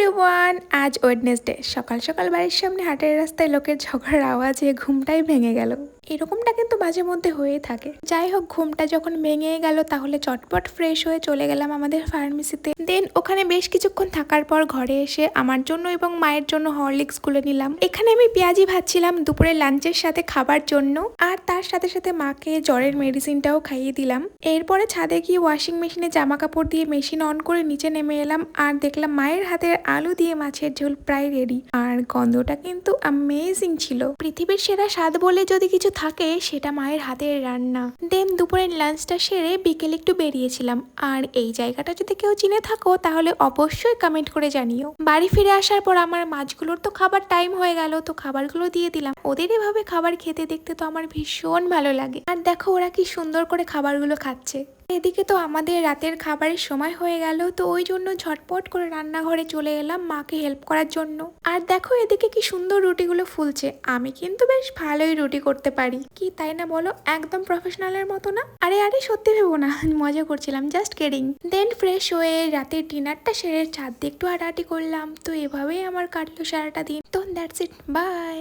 Everyone, আজ Wednesday. সকাল সকাল বাড়ির সামনে হাটের রাস্তায় লোকের ঝগড়ার আওয়াজে ঘুমটাই ভেঙে গেল। এরকমটা কিন্তু মাঝে মধ্যে হয়ে থাকে। যাই হোক, ঘুমটা যখন ভেঙে গেল তাহলে চটপট ফ্রেশ হয়ে চলে গেলাম আমাদের ফার্মেসিতে। দেন ওখানে বেশ কিছুক্ষণ থাকার পর ঘরে এসে আমার জন্য এবং মায়ের জন্য হরলিক্স গুলে নিলাম। এখানে আমি পেঁয়াজি ভাজছিলাম দুপুরে লাঞ্চের সাথে খাবার জন্য, আর তার সাথে সাথে মাকে জ্বরের মেডিসিনটাও খাইয়ে দিলাম। এরপরে ছাদে গিয়ে ওয়াশিং মেশিনে জামা কাপড় দিয়ে মেশিন অন করে নিচে নেমে এলাম, আর দেখলাম মায়ের হাতের আলু দিয়ে মাছের ঝোল প্রায় রেডি। আর গন্ধটা কিন্তু অ্যামেজিং ছিল। পৃথিবীর সেরা স্বাদ বলে যদি কিছু থাকে সেটা মায়ের হাতের রান্না। দেন দুপুরের লাঞ্চটা সেরে বিকেলে একটু বেরিয়েছিলাম। আর এই জায়গাটা যদি কেউ চিনে থাকো তাহলে অবশ্যই কমেন্ট করে জানিও। বাড়ি ফিরে আসার পর আমার মাছগুলোর তো খাবার টাইম হয়ে গেল, তো খাবারগুলো দিয়ে দিলাম। ওদের এভাবে খাবার খেতে দেখতে তো আমার ভীষণ ভালো লাগে। আর দেখো ওরা কি সুন্দর করে খাবারগুলো খাচ্ছে। এদিকে তো আমাদের রাতের খাবারের সময় হয়ে গেল, তো ওই জন্য ঝটপট করে রান্নাঘরে চলে এলাম মাকে হেল্প করার জন্য। আর দেখো এদিকে কি সুন্দর রুটিগুলো ফুলছে। আমি কিন্তু বেশ ভালোই রুটি করতে পারি, কি তাই না বলো? একদম প্রফেশনালের মতো না? আরে আরে সত্যি ভেবো না, মজা করছিলাম, জাস্ট কিডিং। দেন ফ্রেশ হয়ে রাতের ডিনারটা সেরে ছাদ দিয়ে একটু হাঁটাহাঁটি করলাম। তো এভাবেই আমার কাটলো সারাটা দিন। তো দ্যাটস ইট, বাই।